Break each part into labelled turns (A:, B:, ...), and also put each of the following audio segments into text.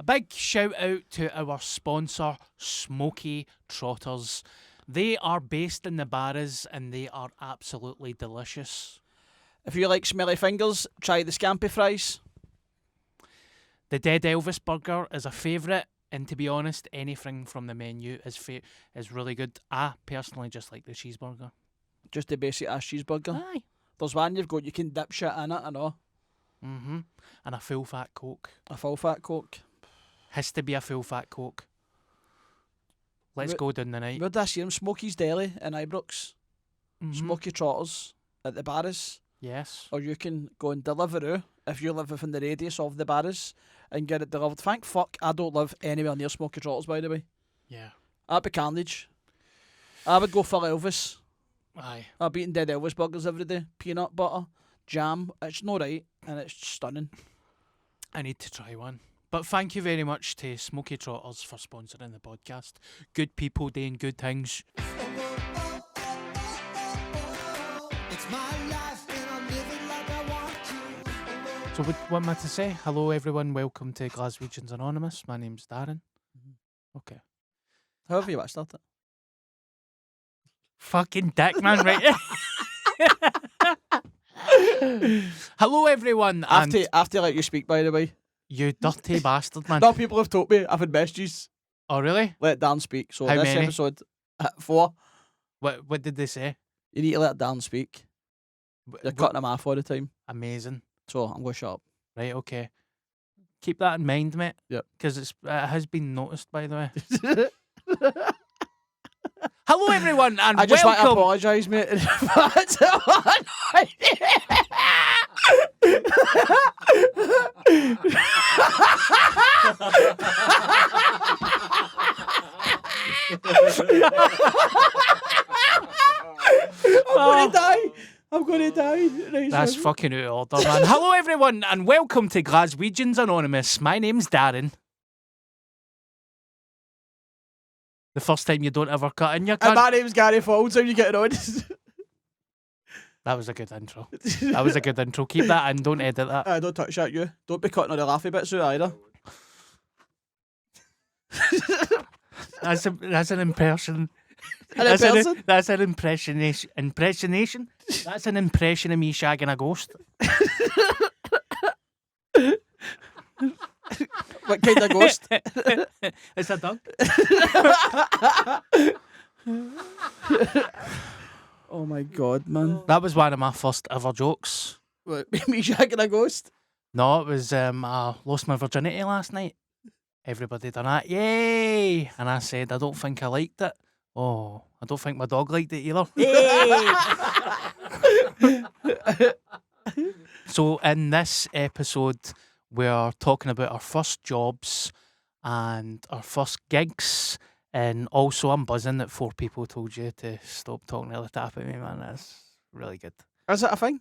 A: big shout out to our sponsor, Smokey Trotters. They are based in the Barras and they are absolutely delicious.
B: If you like smelly fingers, try the scampi fries.
A: The Dead Elvis burger is a favourite, and to be honest, anything from the menu is really good. I personally just like the cheeseburger.
B: Just the basic ass cheeseburger.
A: Aye.
B: There's one you've got, you can dip shit in it, I know.
A: Mm-hmm. And a full fat Coke.
B: A full fat Coke.
A: Has to be a full fat Coke. Let's go down the night.
B: Where'd I see him? Smokey's Deli in Ibrox. Smokey Trotters at the Barras.
A: Yes.
B: Or you can go and Deliveroo if you live within the radius of the Barras and get it delivered. Thank fuck I don't live anywhere near Smokey Trotters, by the way.
A: Yeah.
B: That'd be carnage. I would go for Elvis.
A: Aye.
B: I've eaten Dead Elvis burgers every day. Peanut butter, jam. It's no right and it's stunning.
A: I need to try one. But thank you very much to Smokey Trotters for sponsoring the podcast. Good people doing good things.
C: It's my life and I'm living like I want to.
A: So what am I to say? Hello everyone, welcome to Glaswegians Anonymous. My name's Darren. Okay.
B: How have you watched that?
A: Fucking dick, man, right? Hello everyone.
B: After let you speak, by the way.
A: You dirty bastard, man.
B: No, people have told me I've had messages.
A: Oh, really?
B: Let Dan speak. So
A: How
B: this
A: many?
B: episode 4.
A: What did they say?
B: You need to let Dan speak. You're cutting him off all the time.
A: Amazing.
B: So I'm going to shut up.
A: Right, okay. Keep that in mind, mate.
B: Yep.
A: Because it has been noticed, by the way. Hello, everyone, and
B: I just want to
A: welcome.
B: apologise, mate. I'm going to die. Right,
A: That's
B: sorry.
A: fucking out of order, man. Hello, everyone, and welcome to Glaswegians Anonymous. My name's Darren. The first time you don't ever cut in your
B: And
A: cunt.
B: my name's Gary Falls. How you getting on?
A: That was a good intro. That was a good intro. Keep that in. Don't edit that.
B: Don't touch that, you. Don't be cutting all the laughy bits out either.
A: That's an impression.
B: And
A: That's an impressionation. Impressionation. That's an impression of me shagging a ghost.
B: What kind of ghost?
A: It's a dog.
B: Oh my god, man.
A: That was one of my first ever jokes.
B: What, me shagging a ghost?
A: No, it was I lost my virginity last night. Everybody done that, yay! And I said, I don't think I liked it. Oh, I don't think my dog liked it either. Yay! So in this episode, we're talking about our first jobs and our first gigs. And also, I'm buzzing that 4 people told you to stop talking to the tap at me, man. That's really good.
B: Is that a thing?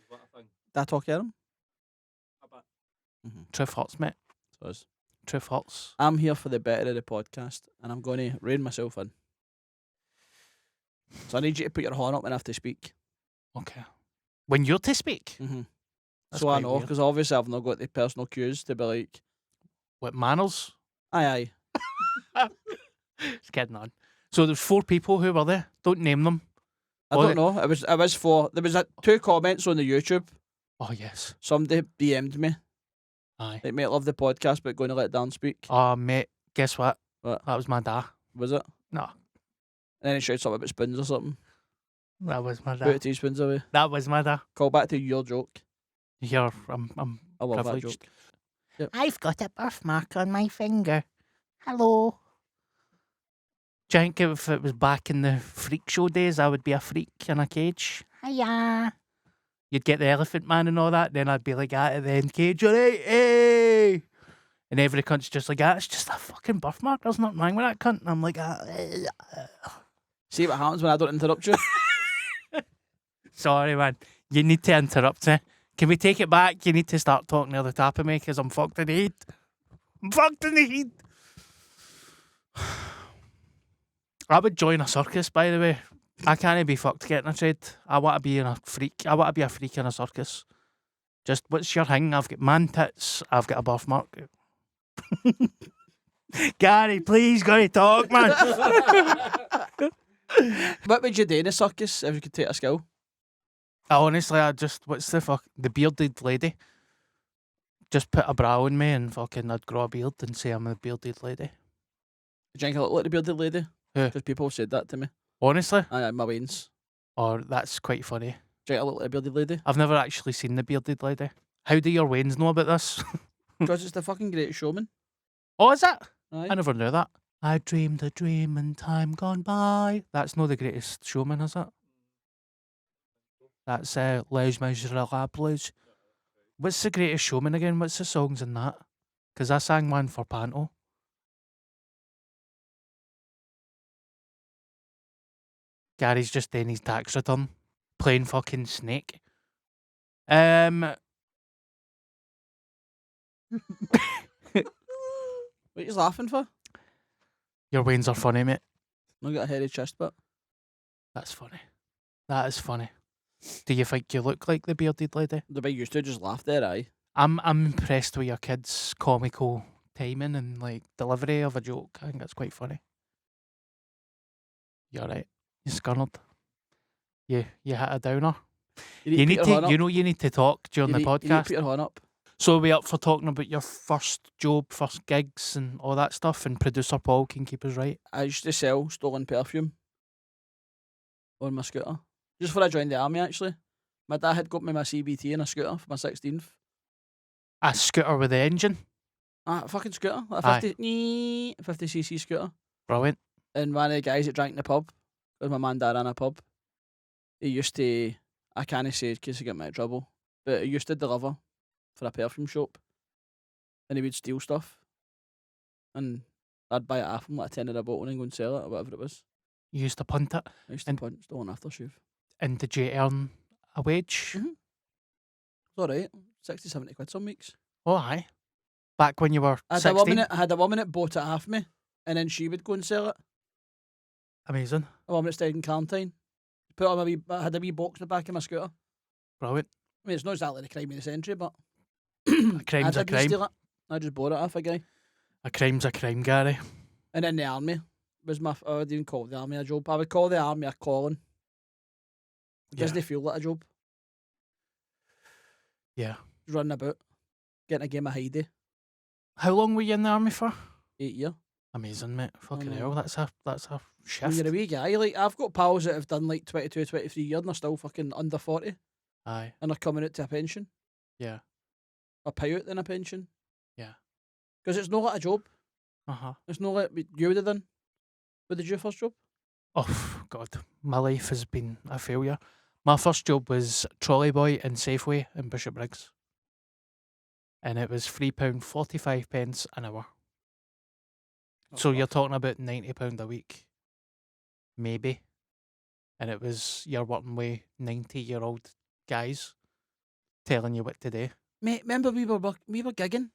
D: What a thing.
B: Did I talk to him?
A: Truth hurts, mate.
B: So it's-
A: Truth hurts.
B: I'm here for the better of the podcast, and I'm going to rein myself in. So I need you to put your horn up when I have to speak.
A: Okay. When you're to speak.
B: Mm-hmm.
A: That's
B: So I
A: quite
B: know,
A: weird.
B: because obviously I've not got the personal cues to be like,
A: What, manners?
B: aye.
A: It's kidding on. So there's 4 people who were there. Don't name them.
B: I
A: Oh,
B: don't know. It was for, there was 2 comments on the YouTube.
A: Oh, yes.
B: Somebody DM'd me.
A: Aye.
B: Like, mate, love the podcast, but going to let Dan speak.
A: Oh, mate, guess what?
B: What?
A: That was my dad.
B: Was it?
A: No,
B: And then he shouted something about spoons or something.
A: that was my
B: Put
A: dad.
B: teaspoons away.
A: That was my dad.
B: Call back to your joke.
A: Here, I'm
B: I love that
A: privileged.
B: joke. Yep.
A: I've got a birthmark on my finger. Hello. Do you think if it was back in the freak show days, I would be a freak in a cage? Hiya. You'd get the elephant man and all that, then I'd be like that at the end cage, alright, hey! And every cunt's just like, it's just a fucking birthmark, there's nothing wrong with that cunt. And I'm like,
B: See what happens when I don't interrupt you?
A: sorry man, you need to interrupt me. Can we take it back? You need to start talking near the top of me because I'm fucked in the head. I'm fucked in the head. I would join a circus, by the way. I can't be fucked getting a trade. I want to be a freak in a circus. Just what's your thing? I've got man tits. I've got a birthmark. Gary, please, gotta talk, man.
B: What would you do in a circus if you could take a skill?
A: Honestly, what's the bearded lady? Just put a brow on me and fucking I'd grow a beard and say I'm a bearded lady.
B: Do you think I look like the bearded lady?
A: Who?
B: Because people have said that to me.
A: Honestly?
B: My veins.
A: Or that's quite funny.
B: Do you think I look like a bearded lady?
A: I've never actually seen the bearded lady. How do your Waynes know about this?
B: Because it's the fucking Greatest Showman.
A: Oh, is it?
B: Aye.
A: I never knew that. I dreamed a dream in time gone by. That's not the Greatest Showman, is it? That's Les Miserables. What's the Greatest Showman again? What's the songs in that? Because I sang one for Panto. Gary's just doing his tax return. Playing fucking Snake.
B: What are you laughing for?
A: Your Waynes are funny, mate.
B: I got a hairy chest, but
A: That's funny. That is funny. Do you think you look like the bearded lady?
B: the big used to just laugh there, aye.
A: I'm impressed with your kids' comical timing and like delivery of a joke. I think that's quite funny. You're right. You scunnered. You hit a downer. You need to you need to talk during the
B: You need to
A: podcast.
B: put your hand up.
A: So we up for talking about your first job, first gigs and all that stuff, and producer Paul can keep us right.
B: I used to sell stolen perfume on my scooter. Just before I joined the army, actually. My dad had got me my CBT in a scooter for my 16th.
A: A scooter with the engine.
B: A fucking scooter. A
A: Aye.
B: 50cc scooter.
A: Brilliant.
B: And one of the guys that drank in the pub, because my man dad ran a pub, he used to, I can't say it in case he got me in trouble, but he used to deliver for a perfume shop. And he would steal stuff. And I'd buy it off him, like a tenner a bottle, and go and sell it, or whatever it was.
A: You used to punt it.
B: I used to
A: And-
B: punch stolen aftershave.
A: And did you earn a wage?
B: Mhm. It's alright. 60, 70 quid some weeks.
A: Oh, aye. Back when you were
B: I had,
A: 16.
B: I had a woman that bought it off me, and then she would go and sell it.
A: Amazing.
B: A woman that stayed in quarantine. Put on I had a wee box in the back of my scooter.
A: Brilliant.
B: I mean, it's not exactly the crime of the century, but
A: A crime's
B: I
A: a
B: didn't
A: crime.
B: steal it. I just bought it off a guy.
A: A crime's a crime, Gary.
B: And then the army was I would even call the army a job. I would call the army a calling. Doesn't it feel like a job?
A: Yeah.
B: Just running about, getting a game of Heidi.
A: How long were you in the army for?
B: 8 years.
A: Amazing, mate. Fucking
B: know.
A: hell. That's a
B: When
A: shift.
B: you're a wee guy, like I've got pals that have done like 22, 23 years and they're still fucking under 40
A: Aye.
B: and they're coming out to a pension.
A: Yeah.
B: A payout than a pension.
A: Yeah.
B: Because it's not like a job.
A: Uh-huh.
B: It's not like you would have done. What did your first job?
A: Oh, God. My life has been a failure. My first job was trolley boy in Safeway in Bishopbriggs. And it was £3.45 an hour. So you're talking about £90 a week. Maybe. And it was, you're working with 90-year-old guys telling you what to do.
B: Mate, remember we were gigging?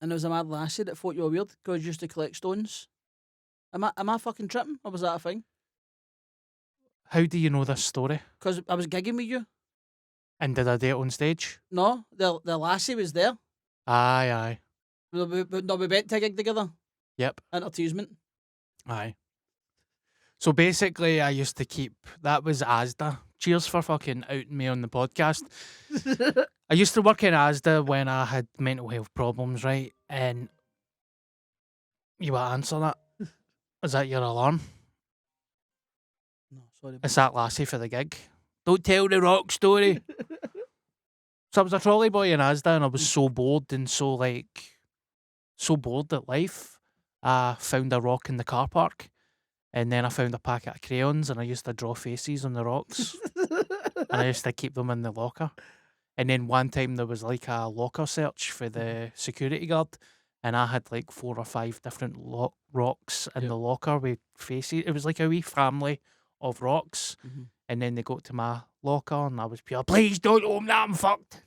B: And there was a mad lassie that thought you were weird because you used to collect stones. Am I fucking tripping? Or was that a thing?
A: How do you know this story?
B: Because I was gigging with you.
A: And did I do it on stage?
B: No, the lassie was there.
A: Aye, aye.
B: We went to a gig together.
A: Yep.
B: Advertisement.
A: Aye. So basically, I used to keep... That was Asda. Cheers for fucking outing me on the podcast. I used to work in Asda when I had mental health problems, right? And you want to answer that? Is that your alarm?
B: No, sorry.
A: It's that lassie for the gig. Don't tell the rock story. So I was a trolley boy in Asda and I was so bored and so bored at life. I found a rock in the car park and then I found a packet of crayons and I used to draw faces on the rocks and I used to keep them in the locker. And then one time there was like a locker search for the security guard and I had like 4 or 5 different rocks in the locker with faces. It was like a wee family of rocks.
B: Mhm.
A: And then they got to my locker and I was pure, please don't open that, I'm fucked.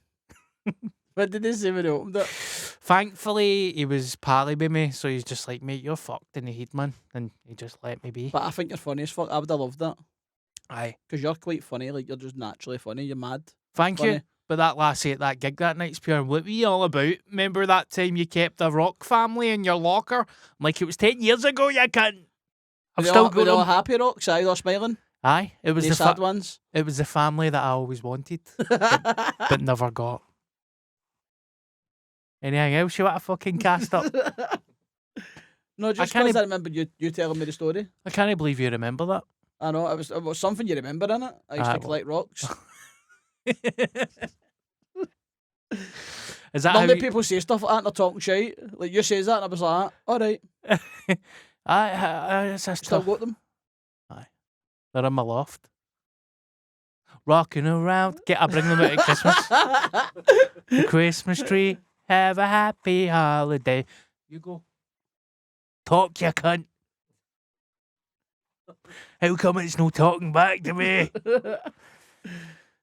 B: What did they say when they opened it?
A: Thankfully, he was pally with me, so he's just like, mate, you're fucked in the head, man. And he just let me be.
B: But I think you're funny as fuck. I would have loved that.
A: Aye.
B: Because you're quite funny. Like, you're just naturally funny. You're mad.
A: Thank
B: Funny.
A: you. But that lassie at that gig that night's pure, what were you all about? Remember that time you kept a rock family in your locker? I'm like, it was 10 years ago, you cunt. I've still
B: Were
A: got
B: they all
A: them.
B: happy rocks? Aye, they're smiling.
A: Aye, it was
B: The
A: the
B: sad ones.
A: it was the family that I always wanted, but never got. Anything else you want to fucking cast up?
B: No, just
A: can't
B: because I remember you telling me the story.
A: I can't believe you remember that.
B: I know, it was something you remember in it. I used to
A: well.
B: collect rocks.
A: Is that how
B: Normally
A: you...
B: people say stuff like that and they're talking shit. Like you says that and I was like, alright,
A: It's
B: still
A: stuff.
B: got them.
A: They're in my loft. Rocking around. I bring them out at Christmas. The Christmas tree. Have a happy holiday. You go. Talk, you cunt. How come it's no talking back to me?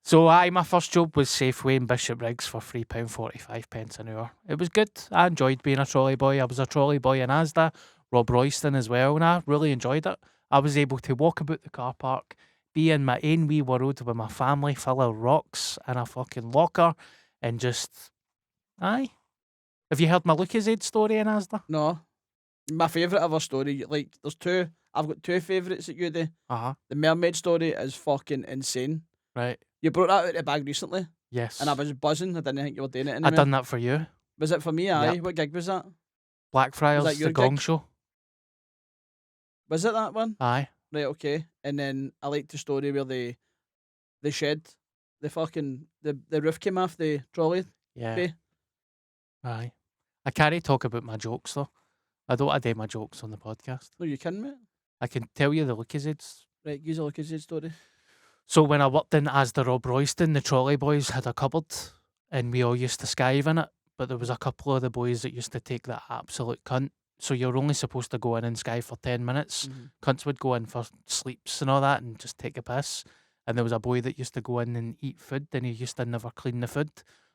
A: So, my first job was Safeway in Bishopbriggs for £3.45 an hour. It was good. I enjoyed being a trolley boy. I was a trolley boy in Asda, Rob Royston as well, and I really enjoyed it. I was able to walk about the car park, be in my own wee world with my family full of rocks and a fucking locker, and just, aye. Have you heard my Lucasade story in Asda?
B: No. My favourite ever story, like, there's two. I've got two favourites that you do.
A: Uh-huh.
B: The mermaid story is fucking insane.
A: Right.
B: You brought that out of the bag recently,
A: Yes.
B: and I was buzzing. I didn't think you were doing it anymore.
A: I done that for you.
B: Was it for me? Aye.
A: Yep.
B: What gig was that?
A: Blackfriars,
B: that your
A: the Gong
B: gig?
A: Show.
B: Was it that one?
A: Aye.
B: Right, okay. And then I liked the story where they shed, the roof came off the trolley.
A: Yeah.
B: Bay.
A: Aye. I can't talk about my jokes though. I don't do my jokes on the podcast.
B: No, you kidding me?
A: I can tell you the Lucasades.
B: Right, use a look at his story.
A: So when I worked in Asda Rob Royston, the trolley boys had a cupboard and we all used to skive in it. But there was a couple of the boys that used to take the absolute cunt. So you're only supposed to go in and skive for 10 minutes. Cunts would go in for sleeps and all that and just take a piss. And there was a boy that used to go in and eat food and he used to never clean the food.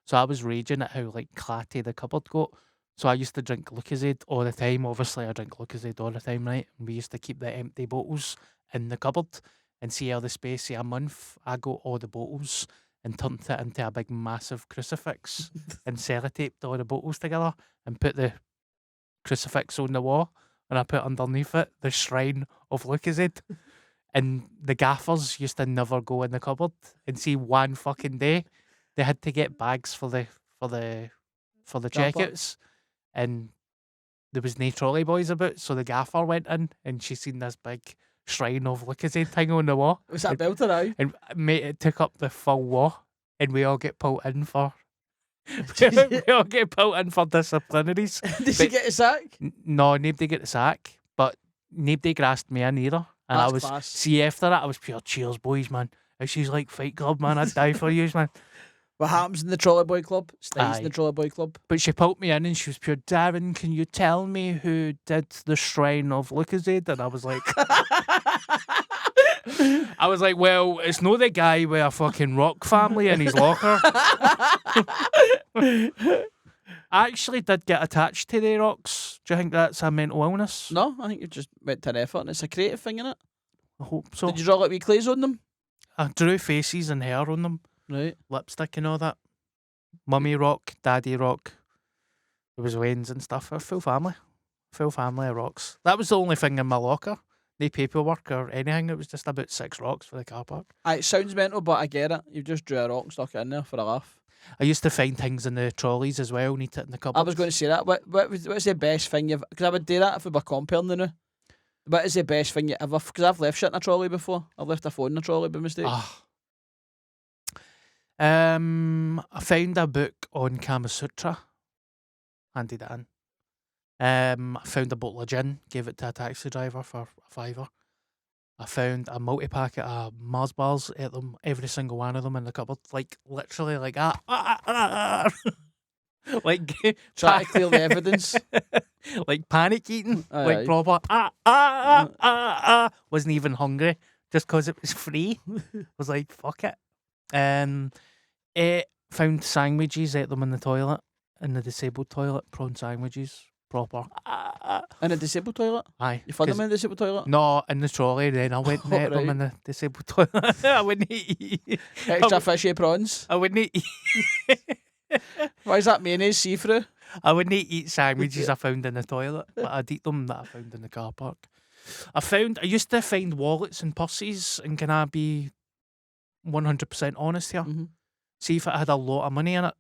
A: So I was raging at how like clatty the cupboard got. So I used to drink Lucasade all the time. Obviously I drink Lucasade all the time, right? And we used to keep the empty bottles in the cupboard and see how the space of a month I got all the bottles and turned it into a big massive crucifix and sellotaped all the bottles together and put the crucifix on the wall and I put underneath it the shrine of Lucasade. And the gaffers used to never go in the cupboard and see one fucking day they had to get bags for the
B: Car park.
A: checkouts and there was no trolley boys about, so the gaffer went in and she seen this big shrine of Lucasade thing on the wall.
B: Was that belter, aye?
A: And mate, it took up the full wall and we all get pulled in for we all get pulled in for disciplinaries.
B: Did she get a sack?
A: No, nobody get the sack, but nobody grasped me in either. And I
B: That's
A: was
B: class.
A: see after that I was pure cheers boys, man. And she's like Fight Club, man, I'd die for you, man.
B: What happens in the trolley boy club stays in the
A: Aye.
B: trolley boy club.
A: But she pulled me in and she was pure, Darren, can you tell me who did the shrine of Lucasade? And I was like, well, it's no the guy with a fucking rock family in his locker. I actually did get attached to the rocks. Do you think that's a mental illness?
B: No, I think you just went to an effort and it's a creative thing, innit?
A: I hope so.
B: Did you draw like wee clays on them?
A: I drew faces and hair on them,
B: Right.
A: lipstick and all that. Mummy rock, daddy rock. There was Wayne's and stuff. A full family of rocks. That was the only thing in my locker. No paperwork or anything. It was just about 6 rocks for the car park.
B: Aye, it sounds mental, but I get it. You just drew a rock and stuck it in there for a laugh.
A: I used to find things in the trolleys as well, need it in the cupboard.
B: I was going to say that. What's the best thing you've... Because I would do that if we were comparing the now. What is the best thing you ever... Because I've left shit in a trolley before. I've left a phone in a trolley by mistake.
A: I found a book on Kama Sutra. Handed it in. I found a bottle of gin, gave it to a taxi driver for a $5. I found a multi-packet of Mars bars, ate them, every single one of them in the cupboard, like literally like like
B: Try to clear the evidence.
A: like panic eating,
B: Aye,
A: like
B: aye.
A: proper wasn't even hungry just because it was free. Was like fuck it. Found sandwiches, ate them in the toilet, in the disabled toilet, prawn sandwiches, proper.
B: In a disabled toilet?
A: Aye.
B: You found
A: 'cause-
B: them in a disabled toilet?
A: No, in the trolley. Then I went and ate them
B: Right.
A: in the disabled toilet. I wouldn't eat.
B: Extra fishy prawns.
A: I wouldn't eat.
B: Why is that mayonnaise see-through?
A: I wouldn't eat sandwiches I found in the toilet, but I'd eat them that I found in the car park. I used to find wallets and purses, and can I be 100% honest here?
B: Mm-hmm.
A: See if it had a lot of money in it.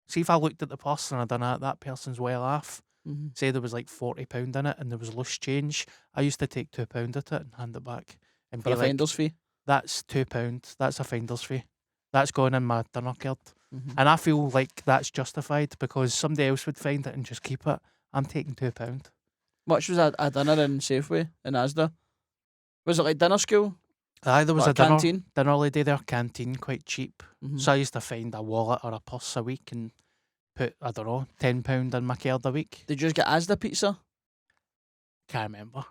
A: See if I looked at the purse and I done that person's well off.
B: Mm-hmm.
A: Say there was like £40 in it and there was loose change. I used to take £2 at it and hand it back and
B: For
A: be
B: a
A: like,
B: finder's fee.
A: that's £2. That's a finder's fee. That's going in my dinner card.
B: Mm-hmm.
A: And I feel like that's justified because somebody else would find it and just keep it. I'm taking £2.
B: Much was a dinner in Safeway in Asda? Was it like dinner school?
A: Aye, there was
B: What,
A: a dinner,
B: canteen?
A: dinner lady there, canteen, quite cheap.
B: Mm-hmm.
A: So I used to find a wallet or a purse a week and put, I don't know, £10 in my card a week.
B: Did you just get Asda pizza?
A: Can't remember.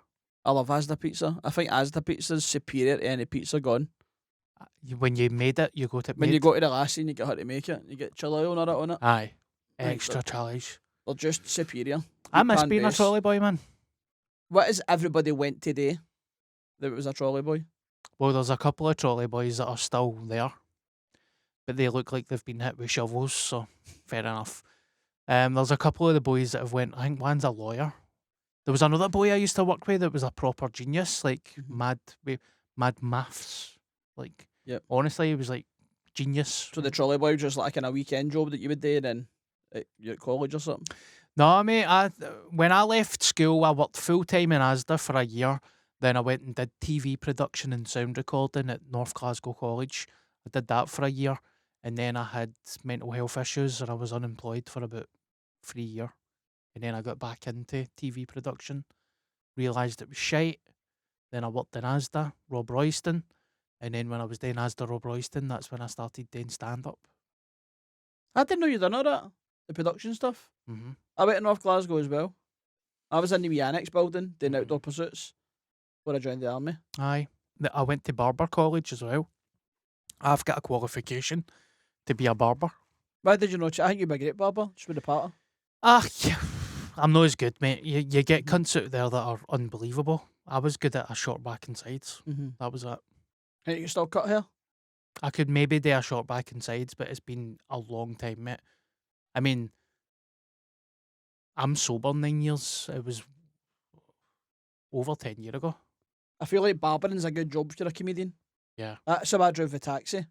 B: I love Asda pizza. I think Asda pizza is superior to any pizza gone.
A: When you made it, you got it
B: When
A: made.
B: you go to the lassie and you get her to make it, you get chili on it.
A: Aye.
B: Like,
A: Extra challenge.
B: They're just superior.
A: I miss
B: pan
A: being a
B: base.
A: trolley boy, man.
B: What is everybody went today that was a trolley boy?
A: Well, there's a couple of trolley boys that are still there, but they look like they've been hit with shovels, so fair enough. There's a couple of the boys that have went, I think one's a lawyer. There was another boy I used to work with that was a proper genius, like
B: Mhm.
A: mad maths. Like,
B: Yep.
A: honestly, he was like genius.
B: So the trolley boy was just like in a weekend job that you would do then you're at college or something?
A: No, mate, when I left school, I worked full-time in Asda for a year. Then I went and did TV production and sound recording at North Glasgow College. I did that for a year. And then I had mental health issues and I was unemployed for about 3 years. And then I got back into TV production, realised it was shite. Then I worked in Asda, Rob Royston. And then when I was doing Asda, Rob Royston, that's when I started doing stand-up.
B: I didn't know you done all that. The production stuff.
A: Mm-hmm.
B: I went to North Glasgow as well. I was in the wee annex building doing outdoor pursuits when I joined the army.
A: Aye. I went to barber college as well. I've got a qualification to be a barber.
B: Why did you know? I think you'd be a great barber. Just with the patter.
A: Yeah, I'm not as good, mate. You get cunts out there that are unbelievable. I was good at a short back and sides.
B: Mm-hmm.
A: That was it.
B: And you can still cut hair.
A: I could maybe do a short back and sides, but it's been a long time, mate. I mean, I'm sober 9 years. It was over 10 years ago.
B: I feel like barbering's a good job if you're a comedian.
A: Yeah.
B: That's how I drove a taxi.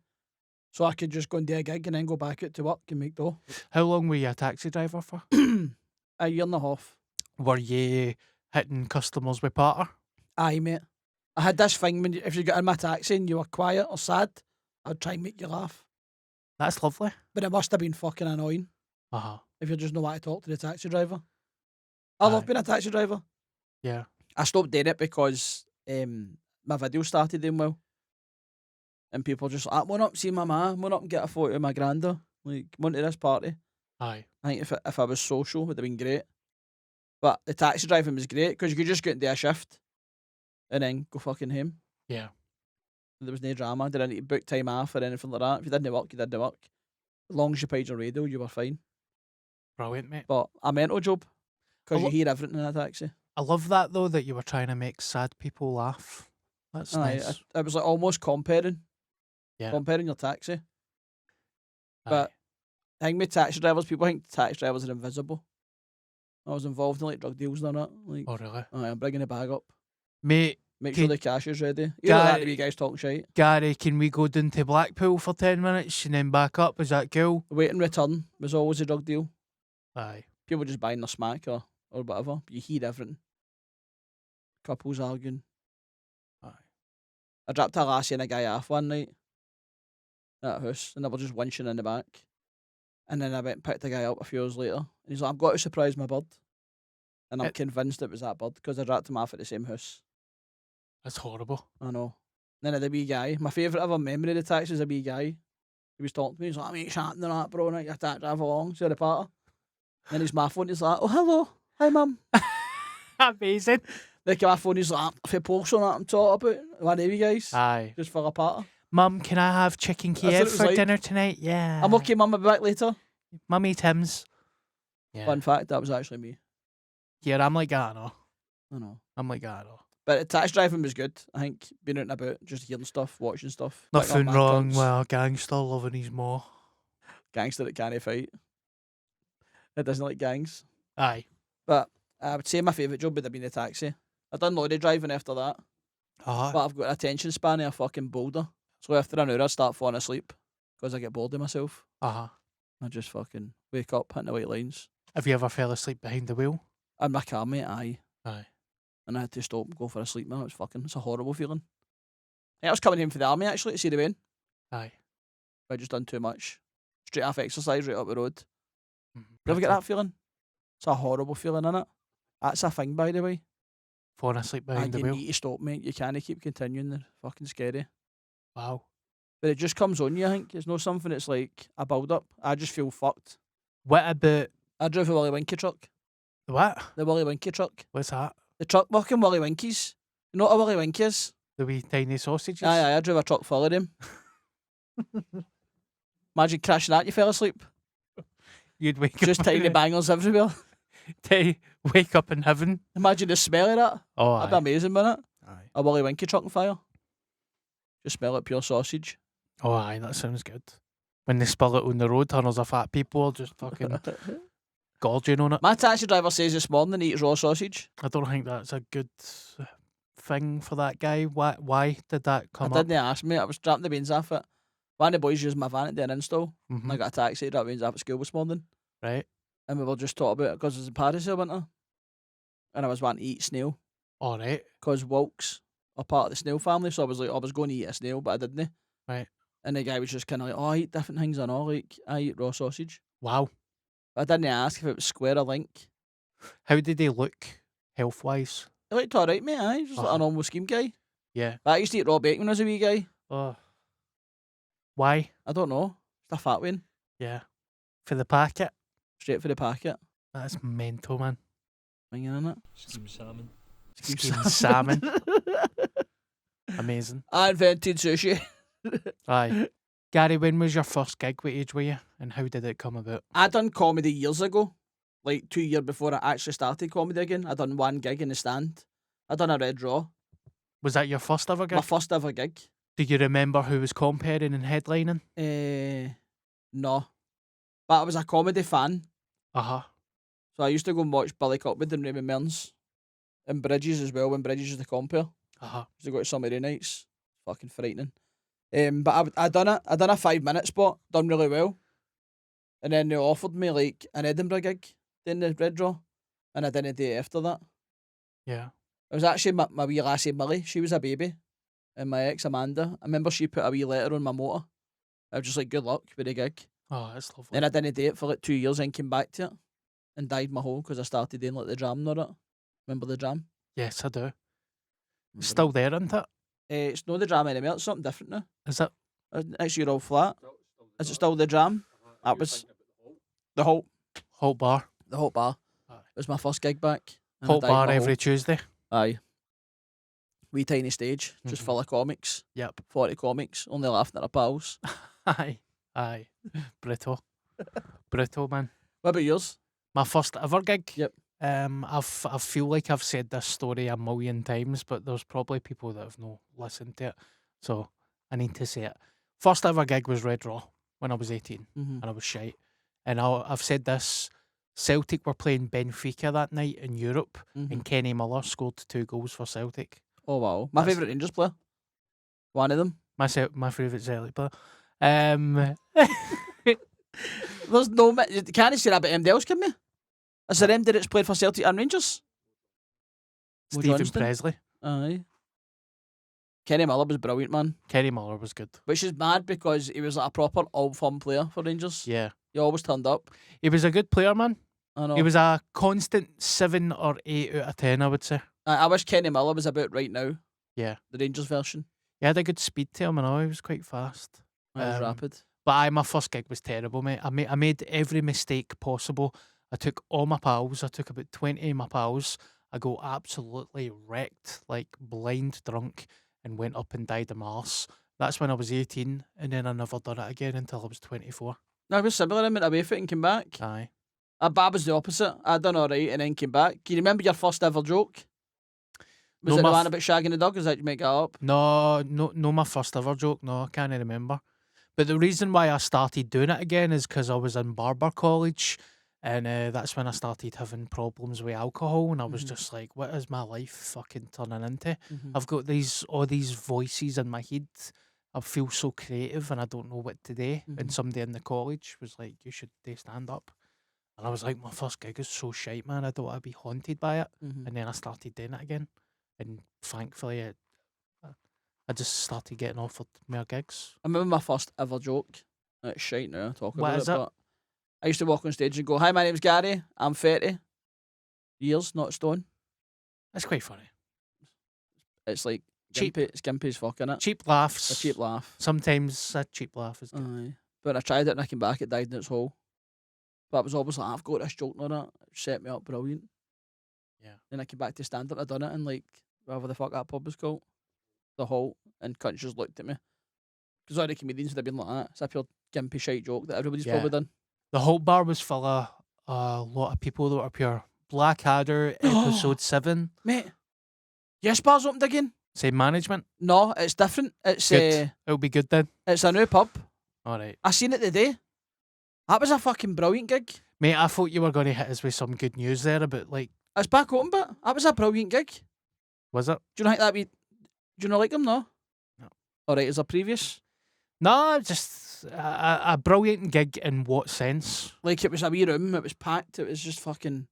B: So I could just go and do a gig and then go back out to work and make dough.
A: How long were you a taxi driver for?
B: A year and a half.
A: Were you hitting customers with patter?
B: Aye, mate. I had this thing when if you got in my taxi and you were quiet or sad, I'd try and make you laugh.
A: That's lovely.
B: But it must have been fucking annoying
A: Uh-huh.
B: if you just know what to talk to the taxi driver. I love
A: Aye.
B: being a taxi driver.
A: Yeah.
B: I stopped doing it because my video started doing well. And people just like, went up, see my ma, went up and get a photo of my granda. Like, went to this party.
A: Aye.
B: I think if I was social, it would have been great. But the taxi driving was great because you could just get into a shift and then go fucking home.
A: Yeah.
B: There was no drama. Didn't need to book time off or anything like that. If you didn't work, you didn't work. As long as you paid your radio, you were fine.
A: Brilliant, mate.
B: But a mental job because
A: lo-
B: you hear everything in a taxi.
A: I love that, though, that you were trying to make sad people laugh. That's
B: Aye,
A: nice.
B: it was like almost comparing.
A: Yeah.
B: Comparing your taxi.
A: Aye.
B: but- I think with taxi drivers, people think taxi drivers are invisible. I was involved in like drug deals and that. Like,
A: Oh, really?
B: aye, I'm bringing the bag up.
A: Mate,
B: Make
A: Can-
B: sure the cash is ready. You know that
A: Gary-
B: to be guys talking shit.
A: Gary, can we go down to Blackpool for 10 minutes and then back up? Is that cool?
B: Wait and return was always a drug deal.
A: Aye.
B: People just buying their smack or whatever. You hear everything. Couples arguing.
A: Aye.
B: I dropped a lassie and a guy off one night at a house and they were just winching in the back. And then I went and picked the guy up a few hours later and he's like, I've got to surprise my bud. And I'm
A: It-
B: convinced it was that bud because I dropped him off at the same house.
A: That's horrible.
B: I know. Then the wee guy, my favourite ever memory of the taxi is a wee guy. He was talking to me, he's like, I ain't chatting and that, bro, and you have to drive along to the party. Then he's my phone, he's like, oh, hello, hi, mum.
A: Amazing.
B: Then my phone, he's like, if you post on that I'm talking about, one of you guys,
A: Aye.
B: just for a party.
A: Mum, can I have chicken
B: That's what it
A: Kiev
B: was
A: for
B: like.
A: dinner tonight? Yeah.
B: I'm okay, mum, I'll be back later.
A: Mummy Tim's. Yeah.
B: Fun fact, that was actually me.
A: Yeah, I'm like that, no.
B: I know.
A: I'm like that, no.
B: But taxi driving was good. I think being out and about, just hearing stuff, watching stuff. picking up
A: Nothing
B: mad
A: wrong
B: cunts.
A: with a gangster loving his maw.
B: Gangster that can't fight. It doesn't like gangs.
A: Aye.
B: But I would say my favourite job would have been the taxi. I done lorry driving after that.
A: Uh-huh.
B: But I've got an attention span of a fucking boulder. So after an hour I start falling asleep because I get bored of myself.
A: Uh-huh.
B: I just fucking wake up, hitting the white lines.
A: Have you ever fell asleep behind the wheel?
B: In my car, mate, aye.
A: Aye.
B: And I had to stop and go for a sleep, man. It's a horrible feeling. I was coming home from the army actually to see the rain.
A: Aye.
B: I just done too much. Straight off exercise right up the road.
A: Mhm.
B: You ever get
A: Pretty.
B: that feeling? It's a horrible feeling, innit? That's a thing, by the way.
A: Falling asleep behind the
B: You
A: wheel?
B: need to stop, mate. You can't keep continuing. They're fucking scary.
A: Wow.
B: But it just comes on you, I think. It's not something that's like a build up. I just feel fucked.
A: What about...
B: I drove a Willy Winky truck.
A: What?
B: The Willy Winky truck.
A: What's that?
B: The truck fucking Willy Winkies. You know what a Willy Winky is?
A: The wee tiny sausages?
B: Aye, I drove a truck full of them. Imagine crashing that, you fell asleep.
A: You'd wake
B: Just
A: up...
B: tiny bangers everywhere.
A: Wake up in heaven.
B: Imagine the smell of that.
A: Oh,
B: That'd be
A: aye.
B: amazing, wouldn't it?
A: Aye.
B: A Willy Winky truck on fire. Just smell like pure sausage.
A: Oh, aye, that sounds good. When they spill it on the road, tunnels of fat people are just fucking gorging on it.
B: My taxi driver says this morning he eats raw sausage.
A: I don't think that's a good thing for that guy. Why did that come
B: I
A: up?
B: didn't ask me. I was dropping the beans off it. One of the boys used my van to do an install.
A: Mhm.
B: And I got a taxi to drop the beans off at school this morning.
A: Right.
B: And we were just talking about it because it was in Paris this winter. And I was wanting to eat snail.
A: All right.
B: Because Wilkes are part of the snail family. So I was like, I was going to eat a snail, but I didn't.
A: Right.
B: And the guy was just kind of like, oh, I eat different things and all. Like, I eat raw sausage.
A: Wow.
B: But I didn't ask if it was square or link.
A: How did they look health wise?
B: He looked alright, mate. Aye, just like a
A: Uh-huh.
B: normal scheme guy.
A: Yeah.
B: But I used to eat raw bacon when I was a wee guy.
A: Oh. Why?
B: I don't know. Just a fat one.
A: Yeah. For the packet?
B: Straight for the packet.
A: That's mental, man.
B: Ringing in it.
D: Steamed salmon.
A: Steamed salmon. Amazing.
B: I invented sushi.
A: Aye. Gary, when was your first gig? What age were you? And how did it come about?
B: I done comedy years ago. Like 2 years before I actually started comedy again. I done one gig in the stand. I done a Red Raw.
A: Was that your first ever gig?
B: My first ever gig.
A: Do you remember who was comparing and headlining?
B: No. But I was a comedy fan.
A: Uh-huh.
B: So I used to go and watch Billy Cutwood and Raymond Mearns. And Bridges as well, when Bridges was the compare.
A: Uh-huh.
B: Used to go to Summery nights. Fucking frightening. But I done it. I done a 5-minute spot. Done really well. And then they offered me like an Edinburgh gig in the Red Draw. And I didn't do it after that.
A: Yeah.
B: It was actually my wee lassie Millie. She was a baby. And my ex Amanda. I remember she put a wee letter on my motor. I was just like, good luck with the gig.
A: Oh, that's lovely.
B: Then I didn't do it for like 2 years and came back to it. And dyed my hole because I started doing like the jam and all that. Remember the jam?
A: Yes, I do.
B: Remember
A: It's still there, isn't it?
B: It's not the jam anymore. It's something different now.
A: Is it?
B: Next year all flat. Is it still the jam? That was the whole
A: Holt Bar.
B: bar.
A: Aye.
B: It was my first gig back. and I
A: Holt
B: dyed
A: Bar
B: my
A: every
B: hole.
A: Tuesday.
B: Aye. Wee tiny stage, just
A: Mhm.
B: full of comics.
A: Yep.
B: 40 comics, only laughing at our pals.
A: Aye. Aye. Brutal. Brutal, man.
B: What about yours?
A: My first ever gig.
B: Yep.
A: I feel like I've said this story a million times, but there's probably people that have no listened to it, so I need to say it. First ever gig was Red Raw when I was 18,
B: Mm-hmm.
A: and I was shite. And I've said this. Celtic were playing Benfica that night in Europe, and Kenny Miller scored 2 goals for Celtic.
B: Oh wow. My
A: That's-
B: favourite Rangers player. One of them.
A: My favourite Celtic player.
B: There's no you can't say that about anybody else, can we? Is there anybody that's played for Celtic and Rangers? Mo
A: Stephen
B: Johnston?
A: Presley.
B: Aye. Kenny Miller was brilliant, man.
A: Kenny Miller was good.
B: Which is mad because he was like a proper all-firm player for Rangers.
A: Yeah.
B: He always turned up.
A: He was a good player, man.
B: I know.
A: He was a constant 7 or 8 out of 10, I would say.
B: I wish Kenny Miller was about right now.
A: Yeah.
B: The Rangers version.
A: He had a good speed to him and all. He was quite fast.
B: He was
A: Um,
B: rapid.
A: But my first gig was terrible, mate. I made every mistake possible. I took all my pals. I took about 20 of my pals. I got absolutely wrecked, like blind drunk, and went up and died of my arse. That's when I was 18, and then I never done it again until I was 24.
B: No, I was similar. I went away for it and came back.
A: Aye.
B: But I was the opposite. I done alright and then came back. Can you remember your first ever joke? Was
A: No,
B: it the
A: my
B: one about shagging the dog? Is that you make it up?
A: No, my first ever joke. No, I can't remember. But the reason why I started doing it again is because I was in barber college, and that's when I started having problems with alcohol, and I was just like, "What is my life fucking turning into?" I've got all these voices in my head. I feel so creative, and I don't know what to do. And somebody in the college was like, "You should do stand up," and I was like, "My first gig is so shite, man. I don't want to be haunted by it." And then I started doing it again, and thankfully, I just started getting offered more gigs.
B: I remember my first ever joke. It's shite now, talking
A: What
B: about
A: is
B: it,
A: it?
B: but I used to walk on stage and go, "Hi, my name's Gary. I'm 30 years, not stone."
A: That's quite funny.
B: It's like
A: Cheap.
B: skimpy as fuck, innit?
A: Cheap laughs.
B: A cheap laugh.
A: Sometimes a cheap laugh is good.
B: Aye. But I tried it and I came back, it died in its hole. But I was always like, I've got this joke on it. It set me up brilliant.
A: Yeah.
B: Then I came back to stand up, I done it in like, whatever the fuck that pub was called. The Hall. And cunts just looked at me. Because all the comedians would have been like that. It's a pure gimpy shite joke that everybody's
A: Yeah.
B: probably done.
A: The whole bar was full of a lot of people that were pure. Blackadder, episode 7.
B: Mate, yes, bar's opened again.
A: Say management.
B: No, it's different. It's
A: Good. It'll be good then.
B: it's a new pub.
A: All right.
B: I seen it today. That was a fucking brilliant gig.
A: Mate, I thought you were going to hit us with some good news there about, like,
B: It's back open, but that was a brilliant gig.
A: was it?
B: Do you not like that? Do you not like them? No.
A: No.
B: All right, is there previous?
A: No, just a brilliant gig in what sense?
B: Like it was a wee room. It was packed. It was just fucking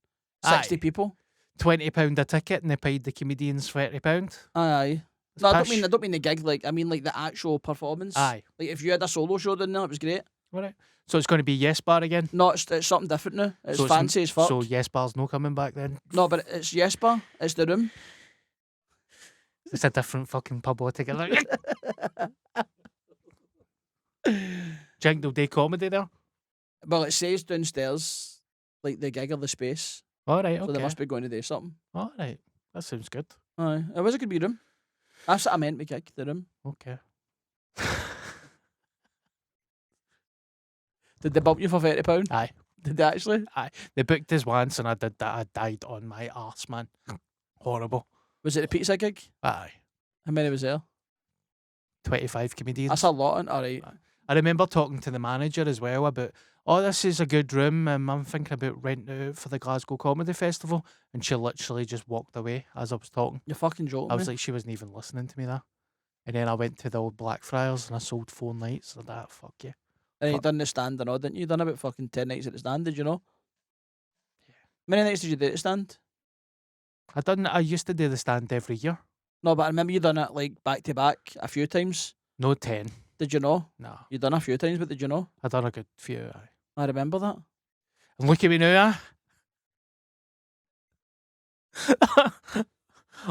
B: 60
A: Aye.
B: people.
A: £20 a ticket and they paid the comedians £30.
B: Aye. No, I
A: pish.
B: don't mean the gig. Like I mean like the actual performance.
A: Aye.
B: Like if you had a solo show down there, it was great.
A: All right. So it's going to be Yes Bar again?
B: No, it's something different now. It's
A: So
B: fancy as fuck.
A: So Yes Bar's no coming back then?
B: No, but it's Yes Bar. It's the room.
A: It's a different fucking pub altogether. Do you think they'll do comedy there?
B: Well, it says downstairs, like the gig or the space.
A: All right,
B: So
A: okay.
B: they must be going to do something.
A: All right. That sounds good.
B: Aye. It was a good wee room. That's what I meant by gig, the room.
A: Okay.
B: Did they bump you for £30?
A: Aye.
B: Did they actually?
A: They booked us once and I did that. I died on my arse, man. Horrible.
B: Was it a pizza gig?
A: Aye.
B: How many was there?
A: 25 comedians.
B: That's a lot. Alright.
A: I remember talking to the manager as well about, oh, this is a good room. I'm thinking about renting it out for the Glasgow Comedy Festival. And she literally just walked away as I was talking.
B: You're fucking joking.
A: I was
B: me.
A: like, she wasn't even listening to me there. And then I went to the old Blackfriars and I sold 4 nights of that. Fuck you.
B: And you done the stand and all, didn't you? You done about fucking 10 nights at the stand, did you know? Yeah. Many nights did you do at the stand?
A: I used to do the stand every year.
B: No, but I remember you done it like back to back a few times.
A: No 10.
B: Did you know?
A: No.
B: You done a few times, but did you know?
A: I done a good few. Aye.
B: I remember that.
A: And look at me now,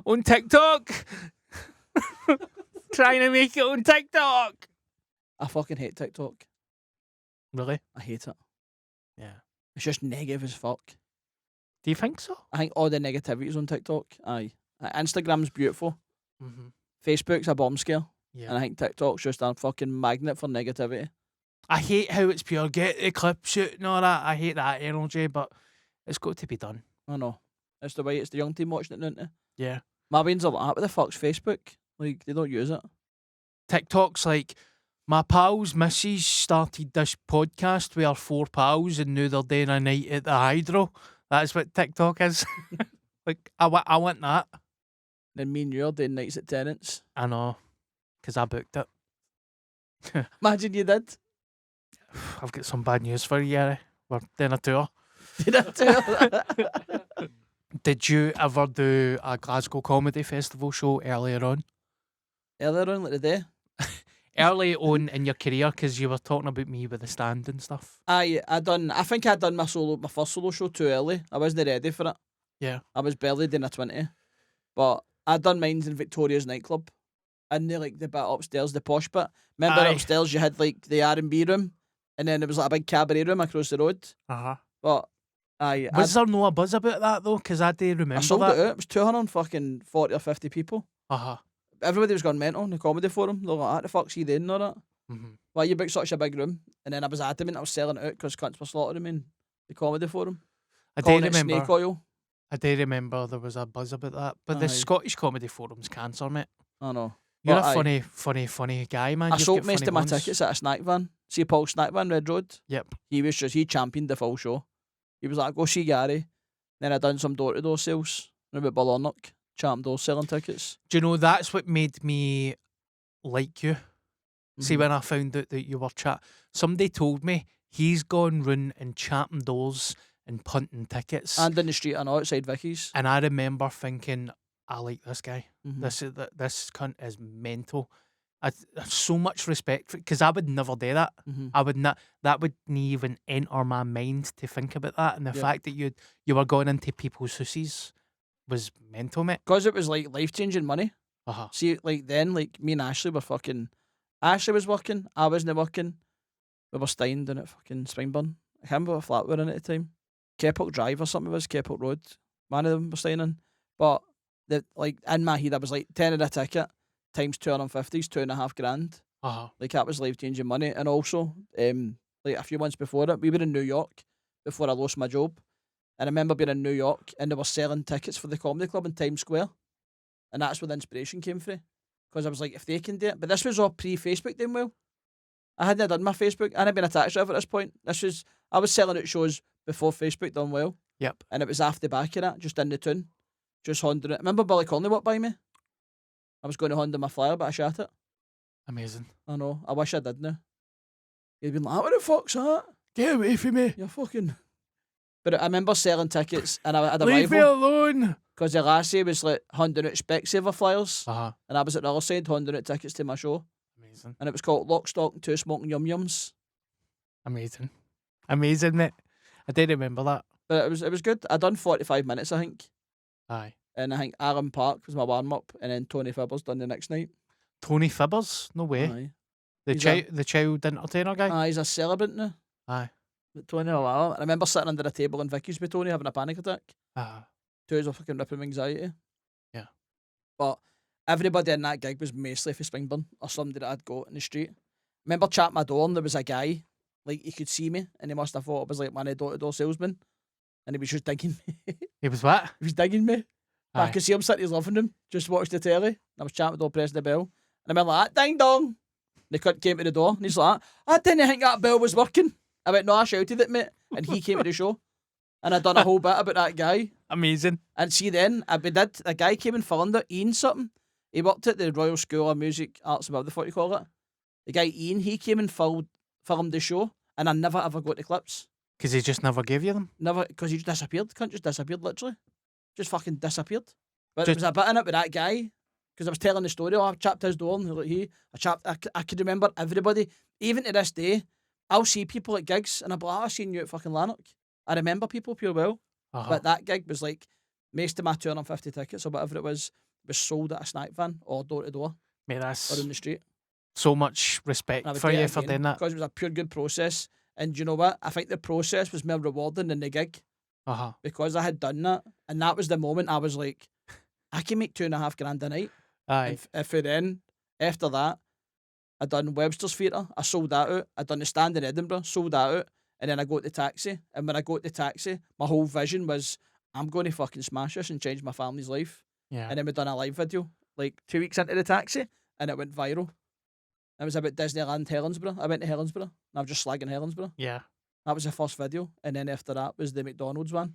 A: on TikTok. Trying to make it on TikTok.
B: I fucking hate TikTok.
A: Really?
B: I hate it.
A: Yeah.
B: It's just negative as fuck.
A: Do you think so?
B: I think all the negativity's on TikTok. Aye. Instagram's beautiful.
A: Mm-hmm.
B: Facebook's a bomb scare.
A: Yeah.
B: And I think TikTok's just a fucking magnet for negativity.
A: I hate how it's pure get the clip shoot and all that. I hate that energy, but it's got to be done.
B: I know. It's the way it's the young team watching it, isn't it?
A: Yeah.
B: My beans are like, what the fuck's Facebook? Like, they don't use it.
A: TikTok's like, my pals' missus started this podcast with our 4 pals and now they're doing a night at the Hydro. That's what TikTok is. Like, I want that.
B: Then me and you are doing nights at Tenants.
A: I know, because I booked it.
B: Imagine you did.
A: I've got some bad news for you, Gary. We're doing a tour.
B: Did I tell?
A: Did you ever do a Glasgow Comedy Festival show earlier on?
B: Earlier on, like the day.
A: Early on in your career, because you were talking about me with the stand and stuff.
B: I think I done my first solo show too early. I wasn't ready for it.
A: Yeah.
B: I was barely doing a 20. But I done mines in Victoria's nightclub. In the the bit upstairs, the posh bit. Remember
A: Aye.
B: upstairs you had like the R&B room, and then there was like a big cabaret room across the road.
A: Uh-huh.
B: But
A: Was there no a buzz about that though? Because I do remember
B: I sold
A: that.
B: it out. It was 240 or 50 people.
A: Uh-huh.
B: Everybody was going mental in the comedy forum. They're like, what the fuck's he doing or that?
A: Mm-hmm.
B: Why you booked such a big room? And then I was adamant I was selling it out because cunts were slaughtering me in the comedy forum.
A: I do
B: calling it
A: remember.
B: snake oil.
A: I do remember there was a buzz about that. But the
B: Aye.
A: Scottish Comedy Forum's cancer, mate.
B: I know.
A: You're
B: But
A: a
B: aye.
A: funny guy, man.
B: I
A: You've
B: sold
A: got
B: most
A: funny
B: of my
A: bones.
B: tickets at a snack van. See Paul Snack Van, Red Road?
A: Yep.
B: He championed the full show. He was like, go see Gary. Then I done some door-to-door sales. About Ballonock, Chatham Door selling tickets.
A: Do you know that's what made me like you? See,
B: Mhm.
A: when I found out that you were somebody told me he's gone round and Chatham Doors and punting tickets.
B: And in the street, I know, outside Vicky's.
A: And I remember thinking, I like this guy.
B: Mhm.
A: This cunt is mental. I have so much respect for it because I would never do that.
B: Mhm.
A: I would not. That wouldn't even enter my mind to think about that. And the
B: Yeah.
A: fact that you were going into people's houses was mental, mate.
B: Because it was like life-changing money.
A: Uh-huh.
B: See, like then, like me and Ashley were fucking. Ashley was working, I wasn't working. We were staying down at fucking Springburn. I can't remember what flat we were in at the time. Keppock Drive or something it was, Keppock Road. One of them were staying in. But in my head, I was like 10 of a ticket times 250 is $2.5 grand.
A: Uh-huh.
B: Like that was life changing money. And also, like a few months before it, we were in New York before I lost my job. And I remember being in New York and they were selling tickets for the comedy club in Times Square. And that's where the inspiration came from. Because I was like, if they can do it. But this was all pre-Facebook doing well. I hadn't done my Facebook. I hadn't been a taxi driver at this point. I was selling out shows before Facebook done well.
A: Yep.
B: And it was after the back of that, just in the tune. Just Honda it. Remember Billy Connolly walked by me? I was going to Honda my flyer, but I shot it.
A: Amazing.
B: I know. I wish I did now. He'd been like, what the fuck's that?
A: Get away from me.
B: You're fucking... But I remember selling tickets and I had a
A: Leave me
B: rival.
A: alone.
B: Because the lassie was like handing out Specsaver flyers.
A: Uh-huh.
B: And I was at the other side handing out tickets to my show.
A: Amazing.
B: And it was called Lock, Stock and Two Smoking Yum Yums.
A: Amazing. Amazing, mate. I did remember that.
B: But it was good. I done 45 minutes, I think.
A: Aye.
B: And I think Aaron Park was my warm-up. And then Tony Fibbers done the next night.
A: Tony Fibbers? No way.
B: Aye.
A: The child entertainer guy?
B: He's a celebrant now.
A: Aye.
B: But Tony, I remember sitting under a table in Vicky's with Tony having a panic attack.
A: Uh,
B: 2 days of fucking ripping anxiety.
A: Yeah.
B: But everybody in that gig was mostly for Springburn or somebody that I'd go in the street. Remember chatting my door and there was a guy, like he could see me and he must have thought I was like one of the door-to-door salesmen. And he was just digging me.
A: he was what?
B: He was digging me. But I
A: Aye.
B: could see him sitting in his living room, just watched the telly. And I was chatting my door, pressing the bell. And I went like, ding dong. And the cunt came to the door and he's like, I didn't think that bell was working. I went, no, I shouted it, mate. And he came to the show. And I'd done a whole bit about that guy.
A: Amazing.
B: And see then, a guy came in for under, Ian something. He worked at the Royal School of Music, Arts and whatever the fuck you call it. The guy Ian, he came and filmed the show. And I never ever got the clips.
A: Because he just never gave you them?
B: Never, because he just disappeared. Cunt just disappeared, literally. Just fucking disappeared. But there
A: Just-
B: was a bit in it with that guy. Because I was telling the story, I chapped his door and he was like, I could remember everybody. Even to this day, I'll see people at gigs and I'll be like, I've seen you at fucking Lanark. I remember people pure well.
A: Uh-huh.
B: But that gig was like, most of my 250 tickets or whatever it was sold at a snack van or door to door
A: Mate,
B: or
A: that's
B: in the street.
A: so much respect
B: And I would
A: for
B: do
A: you
B: it
A: for
B: again
A: doing that.
B: because it was a pure good process. And you know what? I think the process was more rewarding than the gig
A: Uh-huh.
B: because I had done that. And that was the moment I was like, I can make $2.5 a night.
A: Aye.
B: And for then, after that, I done Webster's Theatre. I sold that out. I done the stand in Edinburgh, sold that out. And then I got the taxi. And when I got the taxi, my whole vision was, I'm going to fucking smash this and change my family's life.
A: Yeah.
B: And then we done a live video, like 2 weeks into the taxi, and it went viral. It was about Disneyland Helensburgh. I went to Helensburgh, and I was just slagging Helensburgh.
A: Yeah.
B: That was the first video. And then after that was the McDonald's one.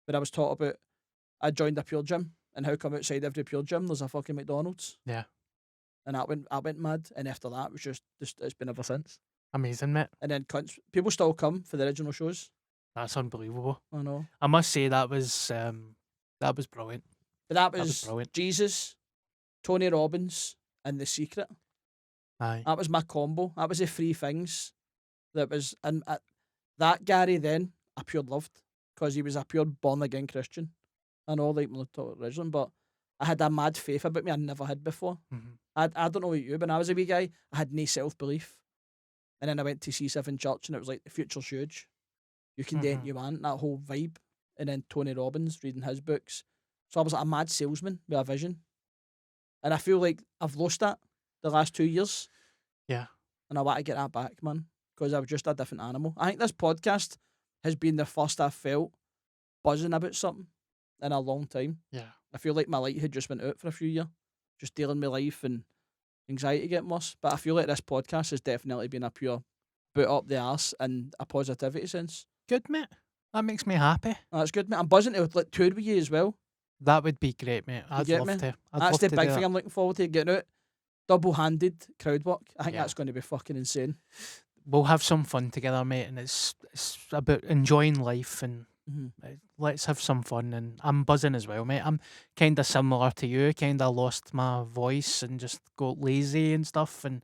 B: But I was taught about, I joined a pure gym, and how come outside every pure gym there's a fucking McDonald's.
A: Yeah.
B: And I went mad. And after that, it was just it's been ever since.
A: Amazing, mate.
B: And then people still come for the original shows.
A: That's unbelievable.
B: I know.
A: I must say that was brilliant.
B: But that
A: was
B: was
A: brilliant.
B: Jesus, Tony Robbins, and The Secret.
A: Aye.
B: That was my combo. That was the three things. That was, and that Gary then I pure loved because he was a pure born again Christian. I know, like originally, but I had a mad faith about me I never had before.
A: Mhm.
B: I don't know about you, but when I was a wee guy, I had no self belief, and then I went to C7 Church, and it was like the future's huge. You can do anything you want. That whole vibe, and then Tony Robbins reading his books. So I was like a mad salesman with a vision, and I feel like I've lost that the last 2 years.
A: Yeah.
B: And I want to get that back, man, because I was just a different animal. I think this podcast has been the first I've felt buzzing about something in a long time.
A: Yeah.
B: I feel like my light had just went out for a few years, just dealing with life and anxiety getting worse. But I feel like this podcast has definitely been a pure boot up the arse in a positivity sense.
A: Good, mate. That makes me happy.
B: That's good, mate. I'm buzzing to like tour with you as well.
A: That would be great, mate. I'd
B: get
A: love
B: me?
A: to. I'd
B: That's
A: love
B: the
A: to
B: big
A: do
B: thing
A: that.
B: I'm looking forward to, getting out. Double-handed crowd work. I think
A: Yeah.
B: that's going to be fucking insane.
A: We'll have some fun together, mate, and it's about enjoying life and let's have some fun. And I'm buzzing as well, mate. I'm kind of similar to you. Kind of lost my voice and just got lazy and stuff. And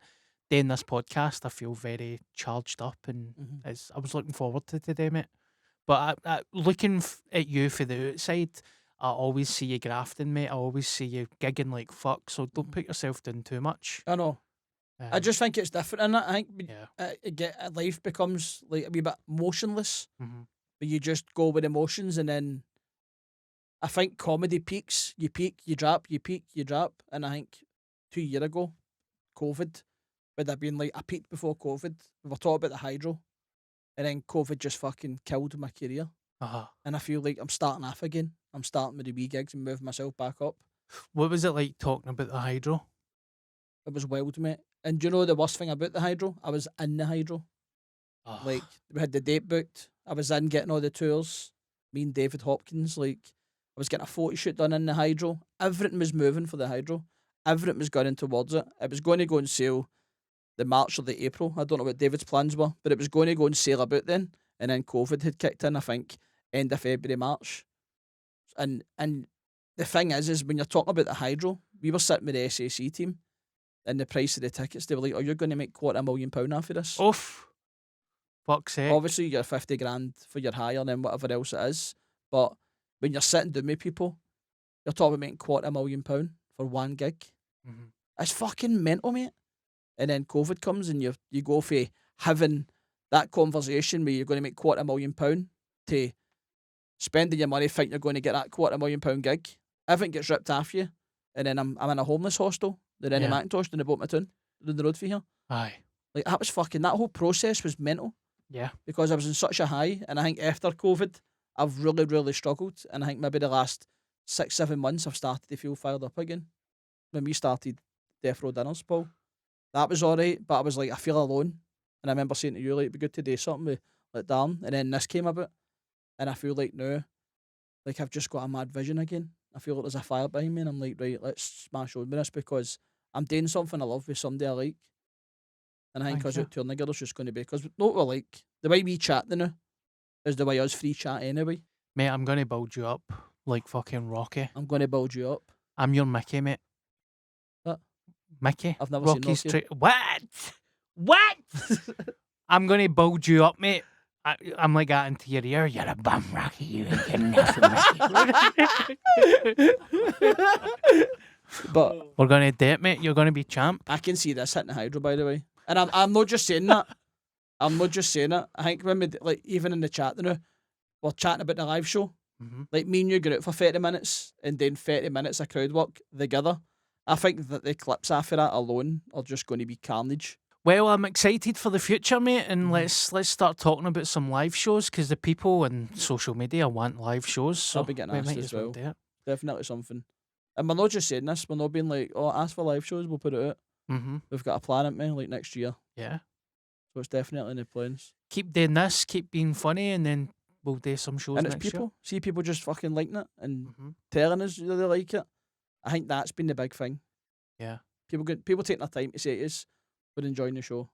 A: doing this podcast, I feel very charged up, and I was looking forward to today, mate. But looking at you for the outside, I always see you grafting, mate. I always see you gigging like fuck. So don't put yourself down too much.
B: I know. I just think it's different in it. I think
A: yeah.
B: life becomes like a wee bit motionless.
A: Mhm.
B: But you just go with emotions, and then I think comedy peaks. You peak, you drop, you peak, you drop. And I think 2 years ago, COVID would have been like, I peaked before COVID. We were talking about the hydro, and then COVID just fucking killed my career.
A: Uh-huh.
B: And I feel like I'm starting off again. I'm starting with the wee gigs and moving myself back up.
A: What was it like talking about the hydro?
B: It was wild, mate. And do you know the worst thing about the hydro? I was in the hydro.
A: Oh,
B: Like, we had the date booked. I was in getting all the tours. Me and David Hopkins, like, I was getting a photo shoot done in the hydro. Everything was moving for the hydro. Everything was going towards it. It was going to go and sail the March or the April. I don't know what David's plans were, but it was going to go and sail about then. And then COVID had kicked in, I think, end of February, March. And the thing is when you're talking about the hydro, we were sitting with the SAC team, and the price of the tickets, they were like, oh, you're going to make £250,000 off of this.
A: oof. Fuck's sake.
B: Obviously, you get 50 grand for your hire and then whatever else it is. But when you're sitting down with people, you're talking about making £250,000 for one gig.
A: Mhm.
B: It's fucking mental, mate. And then COVID comes, and you go for having that conversation where you're going to make £250,000 to spending your money thinking you're going to get that £250,000 gig. Everything gets ripped off you. And then I'm in a homeless hostel. They're in
A: Yeah.
B: Macintosh down the bottom of town, down the road for here.
A: Aye.
B: Like, that was fucking, that whole process was mental.
A: Yeah.
B: Because I was in such a high, and I think after COVID, I've really, really struggled, and I think maybe the last 6-7 months I've started to feel fired up again. When we started Death Row Dinners, Paul, that was alright, but I was like, I feel alone, and I remember saying to you, like, it'd be good to do something with like Darren, and then this came about, and I feel like now, like, I've just got a mad vision again. I feel like there's a fire behind me, and I'm like, right, let's smash on with this, because I'm doing something I love with somebody I like. And I think
A: Thank
B: because
A: you.
B: it together is just going to be, because what we're like, the way we chat now is the way us free chat anyway.
A: Mate, I'm going to build you up like fucking Rocky.
B: I'm going to build you up.
A: I'm your Mickey, mate.
B: What?
A: Mickey?
B: I've never seen
A: Rocky's
B: Rocky.
A: What? What? I'm going to build you up, mate. I'm like that into your ear. You're a bum, Rocky. You ain't getting nothing, Mickey.
B: But
A: We're going to date, mate. You're going to be champ.
B: I can see this hitting the hydro, by the way. And I'm not just saying that. I'm not just saying it. I think when we, like, even in the chat now, we're chatting about the live show.
A: Mhm.
B: Like, me and you go out for 30 minutes and then 30 minutes of crowd work together. I think that the clips after that alone are just going to be carnage.
A: Well, I'm excited for the future, mate, and let's start talking about some live shows, because the people on social media want live shows. So
B: I'll be getting
A: we
B: asked
A: might
B: as
A: as well
B: well.
A: do it.
B: Definitely something. And we're not just saying this. We're not being like, oh, ask for live shows, we'll put it out.
A: Mm-hmm.
B: We've got a plan at me, like, next year.
A: Yeah.
B: So it's definitely in the plans.
A: Keep doing this, keep being funny, and then we'll do some shows
B: And it's
A: next
B: people. See people just fucking liking it and
A: year. Mm-hmm.
B: telling us they like it. I think that's been the big thing.
A: Yeah.
B: People taking their time to say it is, but enjoying the show.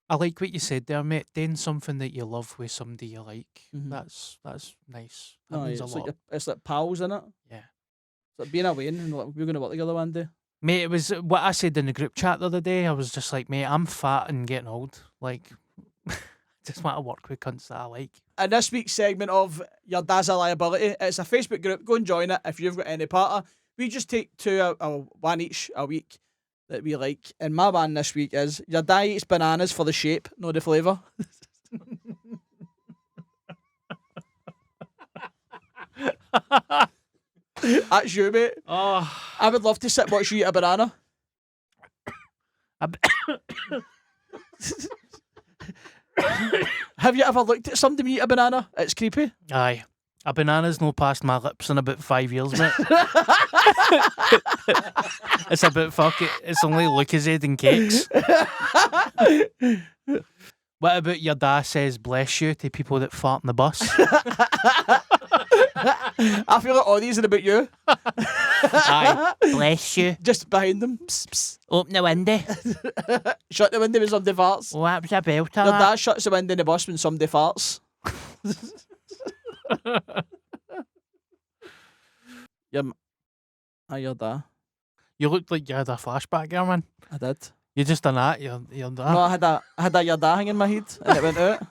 A: I like what you said there, mate. Doing something that you love with somebody you like.
B: Mhm.
A: That's nice. That
B: No,
A: means
B: it's
A: a
B: like
A: lot.
B: it's like pals, innit?
A: Yeah.
B: It's like being away and like, we're going to work together one day.
A: Mate, it was what I said in the group chat the other day. I was just like, mate, I'm fat and getting old. Like, just want to work with cunts that I like.
B: And this week's segment of Your Dad's a Liability, it's a Facebook group. Go and join it if you've got any part of. We just take one each a week that we like. And my one this week is Your Dad eats bananas for the shape, not the flavour. That's you, mate.
A: Oh,
B: I would love to sit and watch you eat a banana. Have you ever looked at somebody eat a banana? It's creepy.
A: aye. A banana's no past my lips in about 5 years, mate. It's about fuck it. It's only Lucozade and cakes. What about your dad says bless you to people that fart in the bus?
B: I feel like all these are about you.
A: Aye, bless you.
B: Just behind them. Psst, psst.
A: Open the window.
B: Shut the window when somebody farts.
A: Oh, that was a belter.
B: Your
A: that.
B: dad shuts the window in the bus when somebody farts. Your dad.
A: You looked like you had a flashback there, man.
B: I did.
A: You just done that. You're
B: No, I had a your dad hanging in my head and it went out.